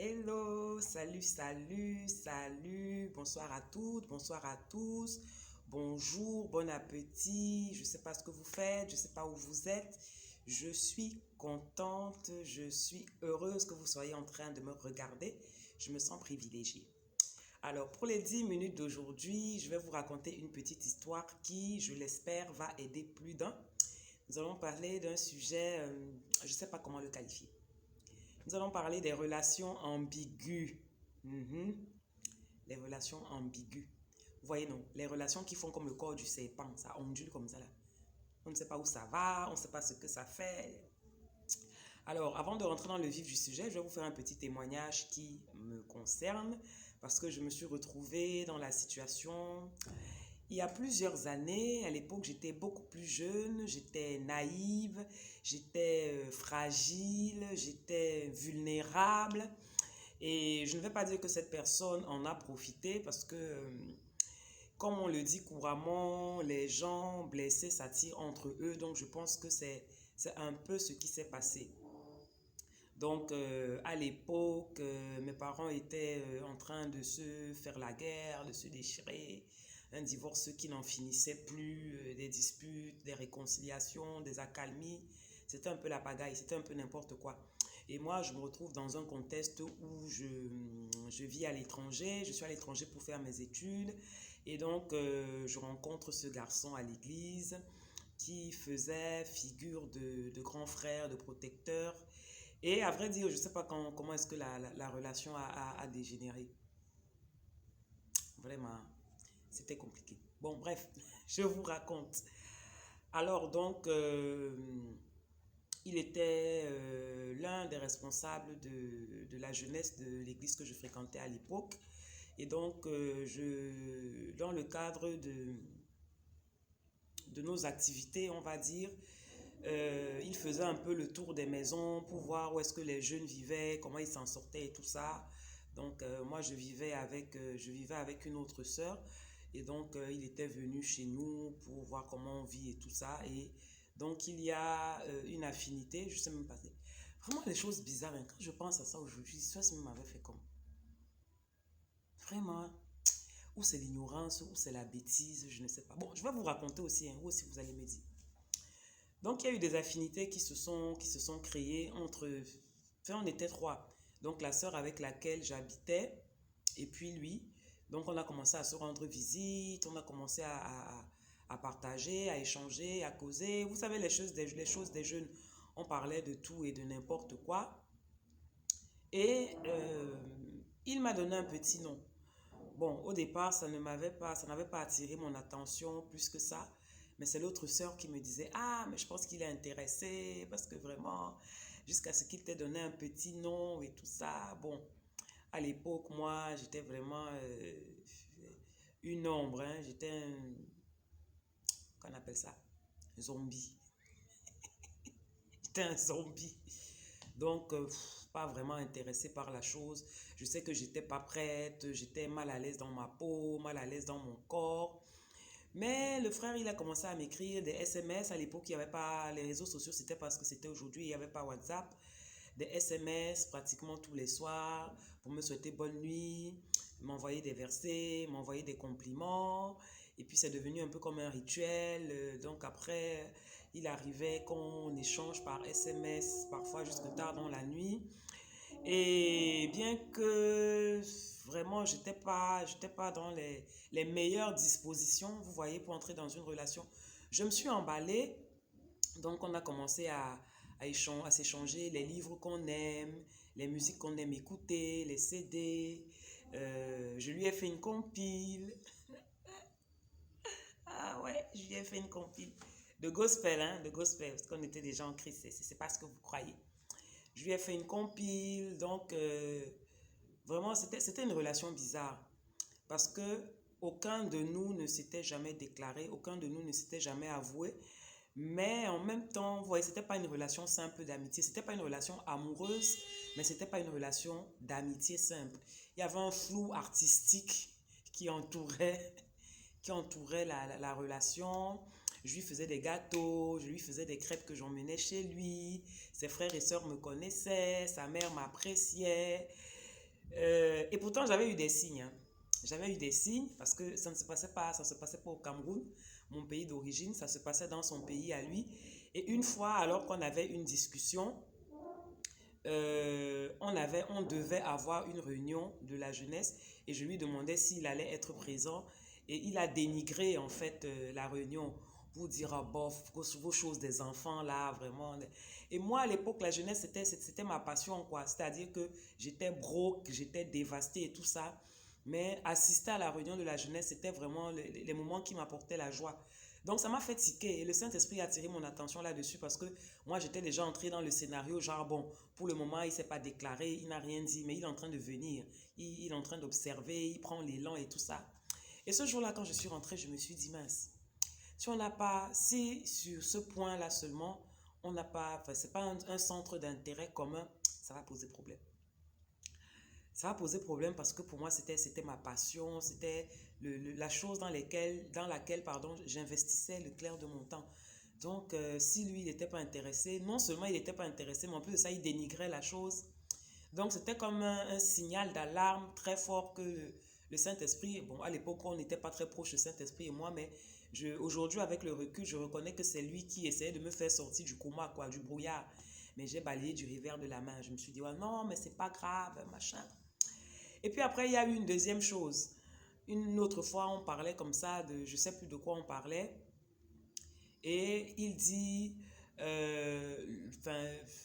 Hello, salut, bonsoir à toutes, bonsoir à tous, bonjour, bon appétit, je ne sais pas ce que vous faites, je ne sais pas où vous êtes, je suis contente, je suis heureuse que vous soyez en train de me regarder, je me sens privilégiée. Alors, pour les 10 minutes d'aujourd'hui, je vais vous raconter une petite histoire qui, je l'espère, va aider plus d'un. Nous allons parler d'un sujet, je ne sais pas comment le qualifier. Nous allons parler des relations ambiguës. Mhm. Les relations ambiguës. Vous voyez, non? Les relations qui font comme le corps du serpent. Ça ondule comme ça, là. On ne sait pas où ça va, on ne sait pas ce que ça fait. Alors, avant de rentrer dans le vif du sujet, je vais vous faire un petit témoignage qui me concerne parce que je me suis retrouvée dans la situation il y a plusieurs années. À l'époque, j'étais beaucoup plus jeune, j'étais naïve, j'étais fragile, j'étais vulnérable. Et je ne vais pas dire que cette personne en a profité parce que, comme on le dit couramment, les gens blessés s'attirent entre eux. Donc, je pense que c'est un peu ce qui s'est passé. Donc, à l'époque, mes parents étaient en train de se faire la guerre, de se déchirer, un divorce qui n'en finissait plus, des disputes, des réconciliations, des accalmies. C'était un peu la pagaille, c'était un peu n'importe quoi. Et moi, je me retrouve dans un contexte où je vis à l'étranger, je suis à l'étranger pour faire mes études. Et donc, je rencontre ce garçon à l'église qui faisait figure de grand frère, de protecteur. Et à vrai dire, je ne sais pas comment est-ce que la relation a dégénéré. Vraiment, c'était compliqué. Bon, bref, je vous raconte. Alors donc, il était l'un des responsables de la jeunesse de l'église que je fréquentais à l'époque. Et donc, dans le cadre de nos activités, on va dire, il faisait un peu le tour des maisons pour voir où est-ce que les jeunes vivaient, comment ils s'en sortaient et tout ça. Donc, moi, je vivais avec une autre sœur. Et donc, il était venu chez nous pour voir comment on vit et tout ça. Et donc, il y a une affinité. Je sais même pas. Vraiment, les choses bizarres, hein. Quand je pense à ça aujourd'hui, ça m'avait fait comme. Vraiment. Ou c'est l'ignorance, ou c'est la bêtise, je ne sais pas. Bon, je vais vous raconter aussi, hein, vous aussi vous allez me dire. Donc, il y a eu des affinités qui se sont créées entre... Enfin, on était trois. Donc, la sœur avec laquelle j'habitais, et puis lui. Donc, on a commencé à se rendre visite, on a commencé à partager, à échanger, à causer. Vous savez, les choses des jeunes, on parlait de tout et de n'importe quoi. Et il m'a donné un petit nom. Bon, au départ, ça n'avait pas attiré mon attention plus que ça. Mais c'est l'autre sœur qui me disait, ah, mais je pense qu'il est intéressé parce que vraiment, jusqu'à ce qu'il t'ait donné un petit nom et tout ça. Bon, à l'époque, moi, j'étais vraiment une ombre, hein. J'étais un, qu'on appelle ça, un zombie. J'étais un zombie. Donc, pas vraiment intéressée par la chose. Je sais que j'étais pas prête, j'étais mal à l'aise dans ma peau, mal à l'aise dans mon corps. Mais le frère, il a commencé à m'écrire des SMS. À l'époque, il n'y avait pas les réseaux sociaux, c'était parce que c'était aujourd'hui, il n'y avait pas WhatsApp. Des SMS pratiquement tous les soirs pour me souhaiter bonne nuit, m'envoyer des versets, m'envoyer des compliments. Et puis, c'est devenu un peu comme un rituel. Donc, après, il arrivait qu'on échange par SMS, parfois jusque tard dans la nuit. Et bien que vraiment, j'étais pas dans les meilleures dispositions, vous voyez, pour entrer dans une relation, je me suis emballée. Donc, on a commencé à s'échanger les livres qu'on aime, les musiques qu'on aime écouter, les CD. Je lui ai fait une compile. Ah ouais, je lui ai fait une compile de gospel, hein, de gospel, parce qu'on était déjà en Christ, c'est pas ce que vous croyez. Je lui ai fait une compile, donc vraiment, c'était une relation bizarre. Parce que aucun de nous ne s'était jamais déclaré, aucun de nous ne s'était jamais avoué. Mais en même temps, vous voyez, c'était pas une relation simple d'amitié. C'était pas une relation amoureuse, mais c'était pas une relation d'amitié simple. Il y avait un flou artistique qui entourait, qui entourait la relation. Je lui faisais des gâteaux, je lui faisais des crêpes que j'emmenais chez lui. Ses frères et sœurs me connaissaient, sa mère m'appréciait. Et pourtant, j'avais eu des signes, hein. J'avais eu des signes parce que ça ne se passait pas au Cameroun, mon pays d'origine, ça se passait dans son pays à lui. Et une fois, alors qu'on avait une discussion, on devait avoir une réunion de la jeunesse et je lui demandais s'il allait être présent et il a dénigré en fait la réunion pour dire ah, bof, vos choses des enfants là, vraiment. Et moi à l'époque, la jeunesse c'était ma passion quoi, c'est-à-dire que j'étais broke, j'étais dévastée et tout ça. Mais assister à la réunion de la jeunesse, c'était vraiment les moments qui m'apportaient la joie. Donc ça m'a fait tiquer et le Saint-Esprit a attiré mon attention là-dessus parce que moi j'étais déjà entré dans le scénario genre bon, pour le moment il ne s'est pas déclaré, il n'a rien dit mais il est en train de venir, il est en train d'observer, il prend l'élan et tout ça. Et ce jour-là quand je suis rentrée, je me suis dit mince, si on n'a pas, si sur ce point-là seulement, on n'a pas, enfin c'est pas un centre d'intérêt commun, ça va poser problème. Ça va poser problème parce que pour moi, c'était ma passion, c'était la chose dans laquelle pardon, j'investissais le clair de mon temps. Donc, si lui, il n'était pas intéressé, non seulement il n'était pas intéressé, mais en plus de ça, il dénigrait la chose. Donc, c'était comme un signal d'alarme très fort que le Saint-Esprit, bon, à l'époque, on n'était pas très proche, le Saint-Esprit et moi, mais aujourd'hui, avec le recul, je reconnais que c'est lui qui essayait de me faire sortir du coma, quoi, du brouillard. Mais j'ai balayé du revers de la main. Je me suis dit, ouais, non, mais c'est pas grave, machin. Et puis après, il y a eu une deuxième chose. Une autre fois, on parlait comme ça, je ne sais plus de quoi on parlait. Et il dit, enfin,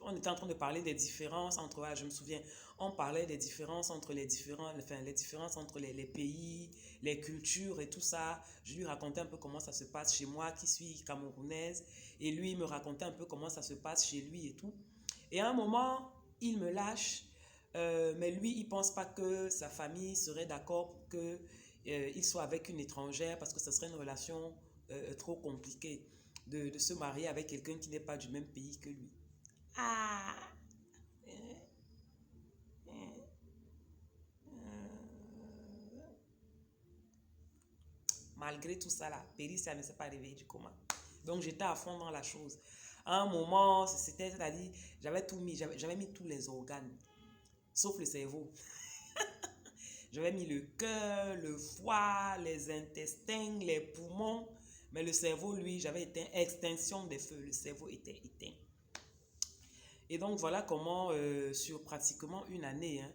on était en train de parler des différences entre, je me souviens, on parlait des différences entre les différences entre les pays, les cultures et tout ça. Je lui racontais un peu comment ça se passe chez moi, qui suis camerounaise. Et lui, il me racontait un peu comment ça se passe chez lui et tout. Et à un moment, il me lâche, mais lui, il ne pense pas que sa famille serait d'accord pour qu'il soit avec une étrangère parce que ce serait une relation trop compliquée de se marier avec quelqu'un qui n'est pas du même pays que lui. Ah! Malgré tout ça là, Périssa ne s'est pas réveillée du coma. Donc j'étais à fond dans la chose. À un moment, c'est-à-dire, j'avais tout mis, j'avais mis tous les organes, sauf le cerveau. J'avais mis le cœur, le foie, les intestins, les poumons. Mais le cerveau, lui, j'avais éteint extinction des feux. Le cerveau était éteint. Et donc, voilà comment, sur pratiquement une année, hein,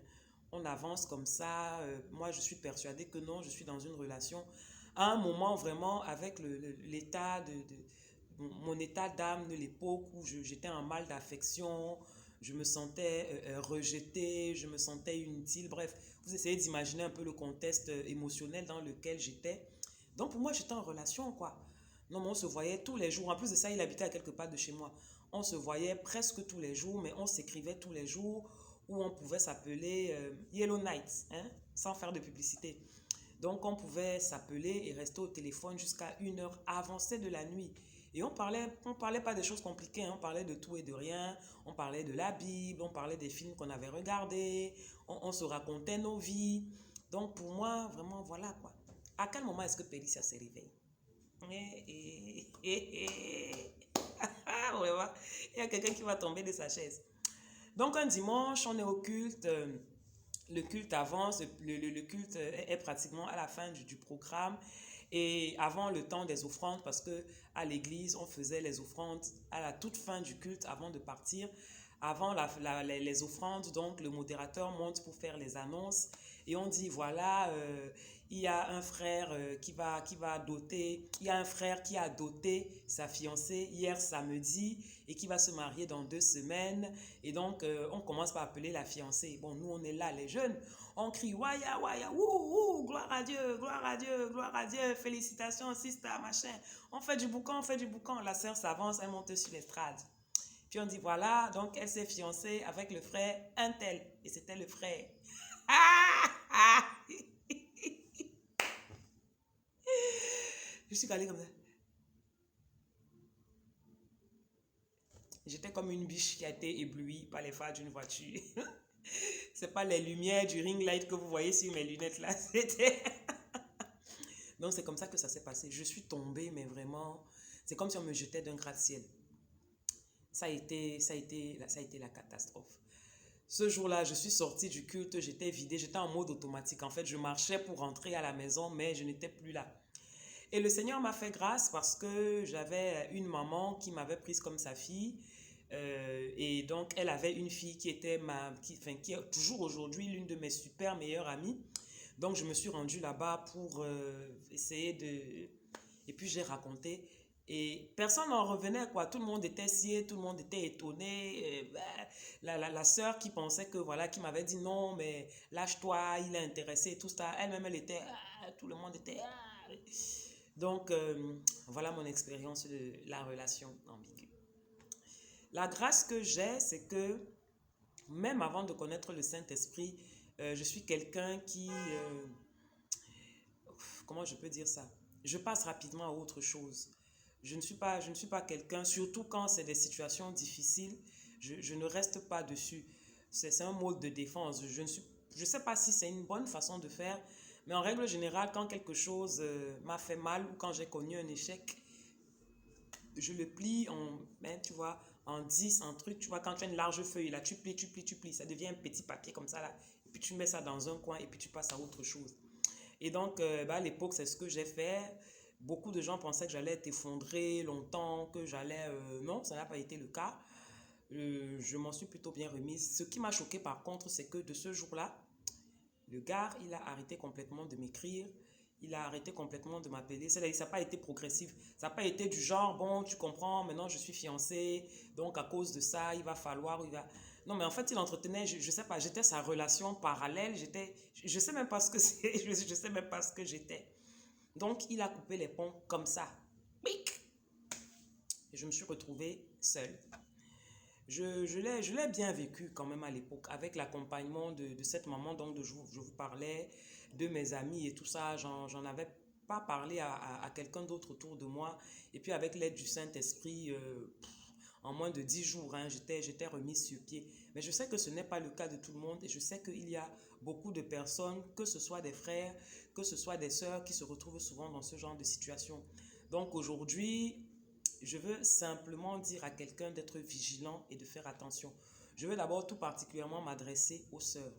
on avance comme ça. Moi, je suis persuadée que non, je suis dans une relation. À un moment, vraiment, avec l'état mon état d'âme de l'époque où j'étais en mal d'affection, je me sentais rejetée, je me sentais inutile. Bref, vous essayez d'imaginer un peu le contexte émotionnel dans lequel j'étais. Donc pour moi, j'étais en relation, quoi. Non, mais on se voyait tous les jours. En plus de ça, il habitait à quelque part de chez moi. On se voyait presque tous les jours, mais on s'écrivait tous les jours où on pouvait s'appeler Yellow Nights, hein, sans faire de publicité. Donc on pouvait s'appeler et rester au téléphone jusqu'à une heure avancée de la nuit. Et on parlait pas des choses compliquées, hein. On parlait de tout et de rien. On parlait de la Bible, on parlait des films qu'on avait regardés, on se racontait nos vies. Donc pour moi, vraiment, voilà quoi. À quel moment est-ce que Pélicia s'est réveillée? Vraiment, il y a quelqu'un qui va tomber de sa chaise. Donc un dimanche, on est au culte. Le culte avance, le culte est pratiquement à la fin du programme et avant le temps des offrandes parce que à l'église on faisait les offrandes à la toute fin du culte avant de partir. Avant les offrandes, donc le modérateur monte pour faire les annonces et on dit voilà, il y a un frère qui va doter, il y a un frère qui a doté sa fiancée hier samedi et qui va se marier dans 2 semaines. Et donc, on commence par appeler la fiancée. Bon, nous, on est là, les jeunes. On crie, waya, waya, wouh, wouh, gloire à Dieu, gloire à Dieu, gloire à Dieu, félicitations, sister, machin. On fait du boucan, on fait du boucan. La sœur s'avance, elle monte sur l'estrade. Puis on dit, voilà, donc elle s'est fiancée avec le frère un tel. Et c'était le frère. Ah, ah. Je suis calée comme ça. J'étais comme une biche qui a été éblouie par les phares d'une voiture. C'est pas les lumières du ring light que vous voyez sur mes lunettes là. C'était. Donc c'est comme ça que ça s'est passé. Je suis tombée, mais vraiment, c'est comme si on me jetait d'un gratte-ciel. Ça a été la catastrophe. Ce jour-là, je suis sortie du culte, j'étais vidée, j'étais en mode automatique. En fait, je marchais pour rentrer à la maison, mais je n'étais plus là. Et le Seigneur m'a fait grâce parce que j'avais une maman qui m'avait prise comme sa fille. Et donc, elle avait une fille qui était qui est toujours aujourd'hui l'une de mes super meilleures amies. Donc, je me suis rendue là-bas pour essayer de... Et puis, j'ai raconté. Et personne n'en revenait, quoi. Tout le monde était scié, tout le monde était étonné. Et, la sœur qui pensait que, voilà, qui m'avait dit non, mais lâche-toi, il est intéressé et tout ça. Elle-même, elle était... tout le monde était... Donc, voilà mon expérience de la relation ambiguë. La grâce que j'ai, c'est que même avant de connaître le Saint-Esprit, je suis quelqu'un qui... comment je peux dire ça? Je passe rapidement à autre chose. Je ne suis pas quelqu'un, surtout quand c'est des situations difficiles, je ne reste pas dessus. C'est un mode de défense. Je sais pas si c'est une bonne façon de faire, mais en règle générale, quand quelque chose m'a fait mal ou quand j'ai connu un échec, je le plie en, ben, tu vois, en 10, en truc. Tu vois, quand tu as une large feuille, là, tu plies, tu plies, tu plies. Ça devient un petit papier comme ça, là. Et puis tu mets ça dans un coin et puis tu passes à autre chose. Et donc, à l'époque, c'est ce que j'ai fait. Beaucoup de gens pensaient que j'allais être effondré longtemps, que j'allais... non, ça n'a pas été le cas. Je m'en suis plutôt bien remise. Ce qui m'a choqué par contre, c'est que de ce jour-là, le gars, il a arrêté complètement de m'écrire. Il a arrêté complètement de m'appeler. C'est-à-dire, ça n'a pas été progressif. Ça n'a pas été du genre, bon, tu comprends, maintenant je suis fiancée, donc à cause de ça, il va falloir, il va... Non, mais en fait, il entretenait, je sais pas, j'étais sa relation parallèle, je sais même pas ce que c'est, je sais même pas ce que j'étais. Donc, il a coupé les ponts comme ça. Pic! Et je me suis retrouvée seule. Je l'ai bien vécu quand même à l'époque, avec l'accompagnement de cette maman dont je vous parlais, de mes amis et tout ça. J'en avais pas parlé à quelqu'un d'autre autour de moi. Et puis avec l'aide du Saint-Esprit, en moins de 10 jours, hein, j'étais remise sur pied. Mais je sais que ce n'est pas le cas de tout le monde et je sais qu'il y a beaucoup de personnes, que ce soit des frères, que ce soit des sœurs, qui se retrouvent souvent dans ce genre de situation. Donc aujourd'hui, je veux simplement dire à quelqu'un d'être vigilant et de faire attention. Je veux d'abord tout particulièrement m'adresser aux sœurs.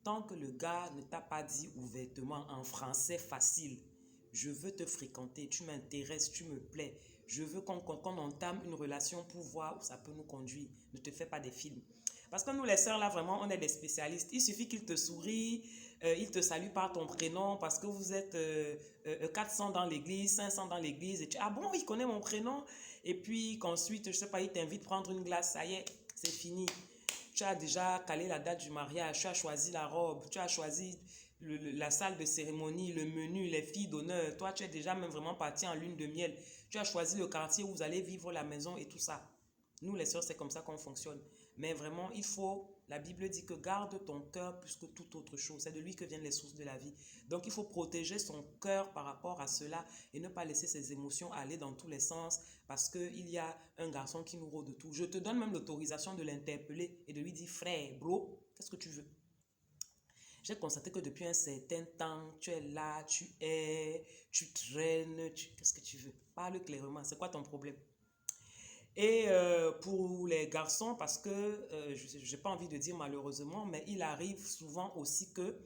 Tant que le gars ne t'a pas dit ouvertement en français facile, je veux te fréquenter, tu m'intéresses, tu me plais, je veux qu'on entame une relation pour voir où ça peut nous conduire. Ne te fais pas des films. Parce que nous les sœurs là vraiment on est des spécialistes. Il suffit qu'il te sourie, il te salue par ton prénom parce que vous êtes 400 dans l'église, 500 dans l'église. Et tu, ah bon, il connaît mon prénom. Et puis qu'ensuite, je sais pas, il t'invite à prendre une glace, ça y est, c'est fini. Tu as déjà calé la date du mariage, tu as choisi la robe, tu as choisi la salle de cérémonie, le menu, les filles d'honneur. Toi, tu es déjà même vraiment parti en lune de miel. Tu as choisi le quartier où vous allez vivre la maison et tout ça. Nous, les sœurs, c'est comme ça qu'on fonctionne. Mais vraiment, il faut, la Bible dit que garde ton cœur plus que toute autre chose. C'est de lui que viennent les sources de la vie. Donc, il faut protéger son cœur par rapport à cela et ne pas laisser ses émotions aller dans tous les sens parce qu'il y a un garçon qui nous rôde de tout. Je te donne même l'autorisation de l'interpeller et de lui dire, frère, bro, qu'est-ce que tu veux? J'ai constaté que depuis un certain temps, tu es là, tu traînes, qu'est-ce que tu veux? Parle clairement, c'est quoi ton problème? Et pour les garçons, parce que je n'ai pas envie de dire malheureusement, mais il arrive souvent aussi que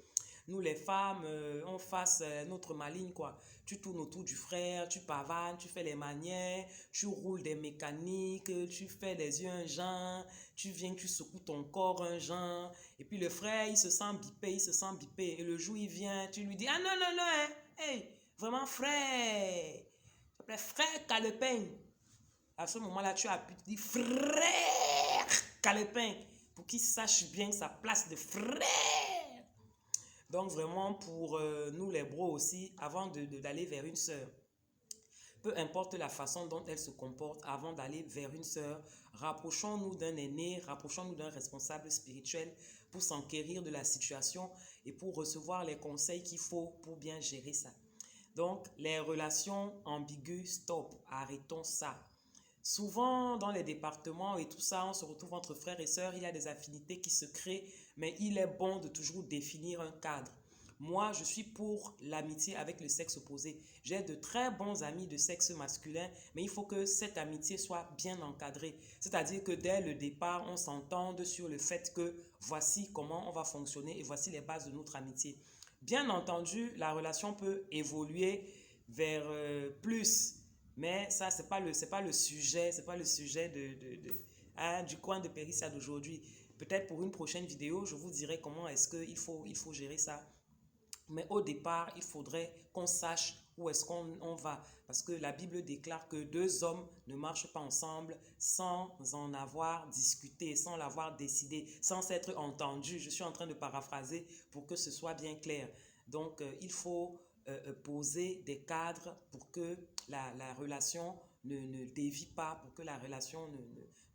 nous les femmes, on fasse notre maligne quoi. Tu tournes autour du frère, tu pavanes, tu fais les manières, tu roules des mécaniques, tu fais des yeux un genre, tu viens, tu secoues ton corps un genre. Et puis le frère, il se sent bipé, il se sent bipé. Et le jour, il vient, tu lui dis, ah non, non, non, hein, hey, vraiment frère, frère Calepin. À ce moment-là, tu as pu te dire frère Calepin pour qu'il sache bien sa place de frère. Donc vraiment pour nous les bros aussi, avant d'aller vers une sœur, peu importe la façon dont elle se comporte, avant d'aller vers une sœur, rapprochons-nous d'un aîné, rapprochons-nous d'un responsable spirituel pour s'enquérir de la situation et pour recevoir les conseils qu'il faut pour bien gérer ça. Donc les relations ambiguës, stop, arrêtons ça. Souvent, dans les départements et tout ça, on se retrouve entre frères et sœurs, il y a des affinités qui se créent, mais il est bon de toujours définir un cadre. Moi, je suis pour l'amitié avec le sexe opposé. J'ai de très bons amis de sexe masculin, mais il faut que cette amitié soit bien encadrée. C'est-à-dire que dès le départ, on s'entende sur le fait que voici comment on va fonctionner et voici les bases de notre amitié. Bien entendu, la relation peut évoluer vers plus, mais ça, c'est pas le sujet, c'est pas le sujet hein, du coin de Périssia d'aujourd'hui. Peut-être pour une prochaine vidéo, je vous dirai comment est-ce qu'il faut gérer ça. Mais au départ, il faudrait qu'on sache où est-ce qu'on va. Parce que la Bible déclare que deux hommes ne marchent pas ensemble sans en avoir discuté, sans l'avoir décidé, sans s'être entendus. Je suis en train de paraphraser pour que ce soit bien clair. Donc, il faut poser des cadres pour que la relation ne dévie pas, pour que la relation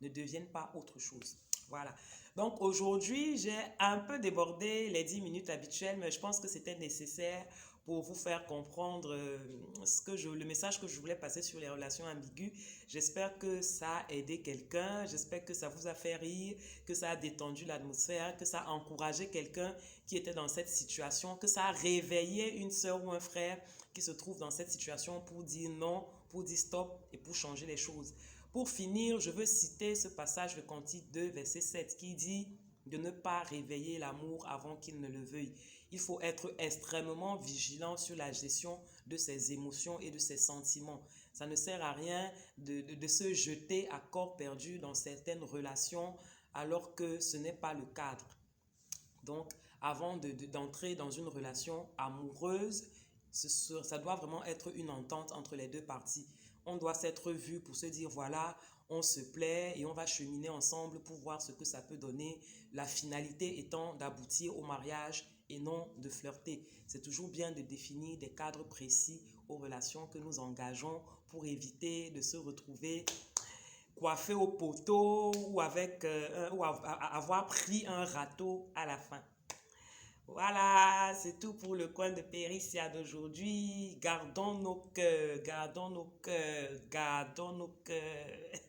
ne devienne pas autre chose. Voilà. Donc aujourd'hui, j'ai un peu débordé les 10 minutes habituelles, mais je pense que c'était nécessaire pour vous faire comprendre le message que je voulais passer sur les relations ambiguës. J'espère que ça a aidé quelqu'un, j'espère que ça vous a fait rire, que ça a détendu l'atmosphère, que ça a encouragé quelqu'un qui était dans cette situation, que ça a réveillé une soeur ou un frère qui se trouve dans cette situation pour dire non, pour dire stop et pour changer les choses. Pour finir, je veux citer ce passage de Cantique 2, verset 7 qui dit de ne pas réveiller l'amour avant qu'il ne le veuille. Il faut être extrêmement vigilant sur la gestion de ses émotions et de ses sentiments. Ça ne sert à rien de se jeter à corps perdu dans certaines relations alors que ce n'est pas le cadre. Donc, avant d'entrer dans une relation amoureuse, ça doit vraiment être une entente entre les deux parties. On doit s'être vu pour se dire, voilà, on se plaît et on va cheminer ensemble pour voir ce que ça peut donner. La finalité étant d'aboutir au mariage et non de flirter. C'est toujours bien de définir des cadres précis aux relations que nous engageons pour éviter de se retrouver coiffé au poteau ou avoir pris un râteau à la fin. Voilà, c'est tout pour le coin de Périssia d'aujourd'hui. Gardons nos cœurs, gardons nos cœurs, gardons nos cœurs.